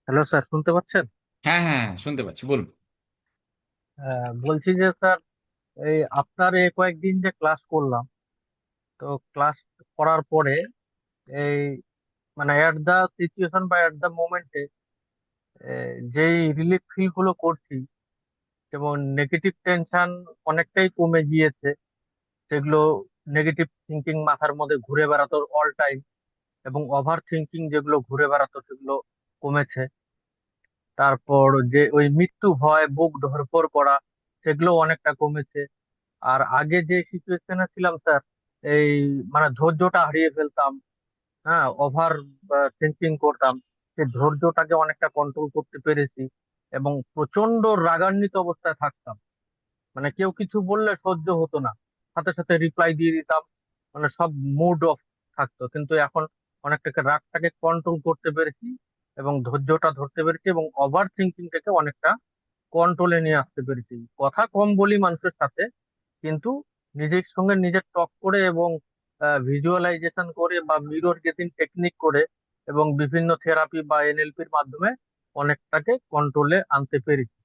Hello sir, শুনতে পাচ্ছেন? হ্যাঁ, হ্যাঁ, হ্যাঁ, শুনতে পাচ্ছি, বলুন। বলছি যে স্যার, এই আপনার এই কয়েকদিন যে ক্লাস করলাম, তো ক্লাস করার পরে এই মানে এট দা সিচুয়েশন বা এট দা মোমেন্টে যেই রিলিফ ফিল গুলো করছি, যেমন নেগেটিভ টেনশন অনেকটাই কমে গিয়েছে। সেগুলো নেগেটিভ থিঙ্কিং মাথার মধ্যে ঘুরে বেড়াতো অল টাইম, এবং ওভার থিঙ্কিং যেগুলো ঘুরে বেড়াতো সেগুলো কমেছে। তারপর যে ওই মৃত্যু ভয়, বুক ধড়ফড় করা, সেগুলো অনেকটা কমেছে। আর আগে যে সিচুয়েশনে ছিলাম স্যার, এই মানে ধৈর্যটা হারিয়ে ফেলতাম। হ্যাঁ, ওভার থিঙ্কিং করতাম। সেই ধৈর্যটাকে অনেকটা কন্ট্রোল করতে পেরেছি, এবং প্রচন্ড রাগান্বিত অবস্থায় থাকতাম। মানে কেউ কিছু বললে সহ্য হতো না, সাথে সাথে রিপ্লাই দিয়ে দিতাম। মানে সব মুড অফ থাকতো। কিন্তু এখন অনেকটাকে রাগটাকে কন্ট্রোল করতে পেরেছি, এবং ধৈর্যটা ধরতে পেরেছি, এবং ওভার থিঙ্কিংটাকে অনেকটা কন্ট্রোলে নিয়ে আসতে পেরেছি। কথা কম বলি মানুষের সাথে, কিন্তু নিজের সঙ্গে নিজের টক করে, এবং ভিজুয়ালাইজেশন করে বা মিরর গেজিং টেকনিক করে, এবং বিভিন্ন থেরাপি বা এনএলপির মাধ্যমে অনেকটাকে কন্ট্রোলে আনতে পেরেছি।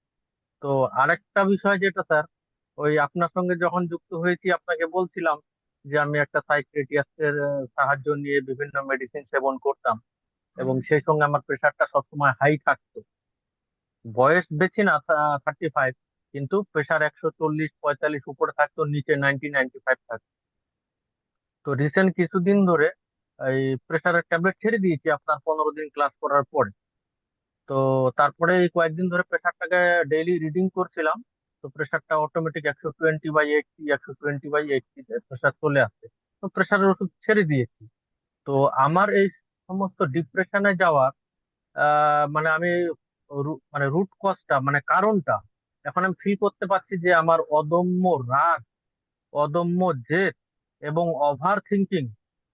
তো আরেকটা বিষয় যেটা স্যার, ওই আপনার সঙ্গে যখন যুক্ত হয়েছি আপনাকে বলছিলাম যে আমি একটা সাইকিয়াট্রিস্টের সাহায্য নিয়ে বিভিন্ন মেডিসিন সেবন করতাম, এবং সেই সঙ্গে আমার প্রেশারটা সবসময় হাই থাকতো। বয়স বেশি না, 35, কিন্তু প্রেশার 140-145 উপরে থাকতো, নিচে 90-95 থাকতো। তো রিসেন্ট কিছুদিন ধরে এই প্রেশারের ট্যাবলেট ছেড়ে দিয়েছি আপনার 15 দিন ক্লাস করার পরে। তো তারপরে এই কয়েকদিন ধরে প্রেশারটাকে ডেইলি রিডিং করছিলাম। তো প্রেশারটা অটোমেটিক 120/80, 120/80-তে প্রেশার চলে আসছে। তো প্রেশারের ওষুধ ছেড়ে দিয়েছি। তো আমার এই সমস্ত ডিপ্রেশনে যাওয়ার মানে আমি মানে রুট কজটা, মানে কারণটা এখন আমি ফিল করতে পারছি, যে আমার অদম্য রাগ, অদম্য জেদ, এবং ওভার থিঙ্কিং,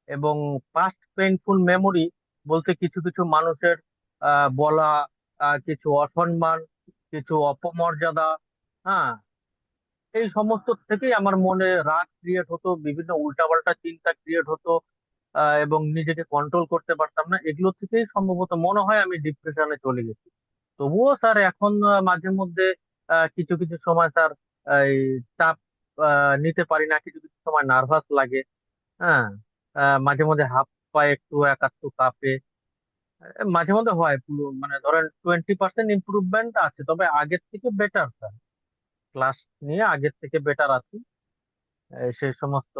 এবং পাস্ট পেইনফুল মেমোরি বলতে কিছু কিছু মানুষের বলা কিছু অসম্মান, কিছু অপমর্যাদা, হ্যাঁ, এই সমস্ত থেকেই আমার মনে রাগ ক্রিয়েট হতো, বিভিন্ন উল্টাপাল্টা চিন্তা ক্রিয়েট হতো। এবং নিজেকে কন্ট্রোল করতে পারতাম না। এগুলো থেকেই সম্ভবত মনে হয় আমি ডিপ্রেশনে চলে গেছি। তবুও স্যার এখন মাঝে মধ্যে কিছু কিছু সময় স্যার এই চাপ নিতে পারি না, কিছু কিছু সময় নার্ভাস লাগে। হ্যাঁ, মাঝে মধ্যে হাত পায়ে একটু একাট্টু কাঁপে। মাঝে মধ্যে হয় মানে ধরেন 20% ইমপ্রুভমেন্ট আছে, তবে আগের থেকে বেটার স্যার। ক্লাস নিয়ে আগের থেকে বেটার আছি। সেই সমস্ত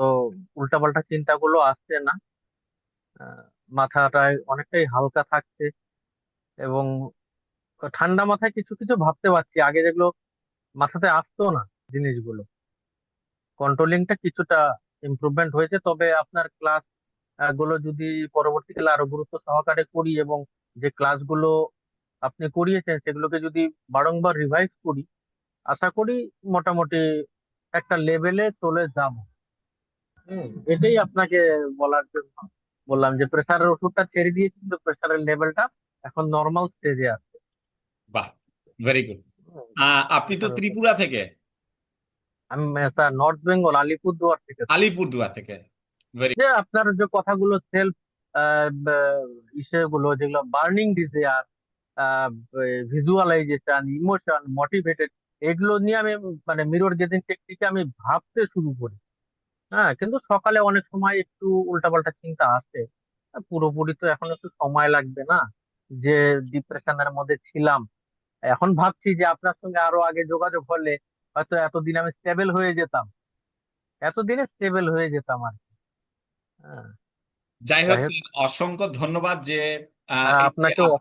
উল্টাপাল্টা চিন্তাগুলো আসছে না। আহ, মাথাটায় অনেকটাই হালকা থাকছে, এবং ঠান্ডা মাথায় কিছু কিছু ভাবতে পারছি, আগে যেগুলো মাথাতে আসতো না জিনিসগুলো। কন্ট্রোলিংটা কিছুটা ইমপ্রুভমেন্ট হয়েছে। তবে আপনার ক্লাস গুলো যদি পরবর্তীকালে আরো গুরুত্ব সহকারে করি, এবং যে ক্লাসগুলো আপনি করিয়েছেন সেগুলোকে যদি বারংবার রিভাইজ করি, আশা করি মোটামুটি একটা লেভেলে চলে যাব। এটাই আপনাকে বলার জন্য বললাম, যে প্রেসারের ওষুধটা ছেড়ে দিয়েছি, কিন্তু প্রেসারের লেভেলটা এখন নর্মাল স্টেজে আছে। বাহ, ভেরি গুড। আপনি তো প্রেসারের ওষুধ, ত্রিপুরা থেকে? আমি স্যার নর্থ বেঙ্গল আলিপুরদুয়ার থেকে স্যার। আলিপুরদুয়ার থেকে? ভেরি। যে আপনার যে কথাগুলো সেলফ ইসেগুলো, যেগুলো burning desire, visualization, emotion, motivated, এগুলো নিয়ে আমি মানে মিরর গেজিং টেকনিকে আমি ভাবতে শুরু করি। হ্যাঁ, কিন্তু সকালে অনেক সময় একটু উল্টাপাল্টা চিন্তা আসে। পুরোপুরি তো এখন একটু সময় লাগবে না, যে ডিপ্রেশনের মধ্যে ছিলাম। এখন ভাবছি যে আপনার সঙ্গে আরো আগে যোগাযোগ হলে হয়তো এতদিন আমি স্টেবল হয়ে যেতাম, এতদিনে স্টেবল হয়ে যেতাম আর কি। হ্যাঁ, যাই হোক যাই হোক, স্যার, অসংখ্য ধন্যবাদ যে এই যে আপনাকেও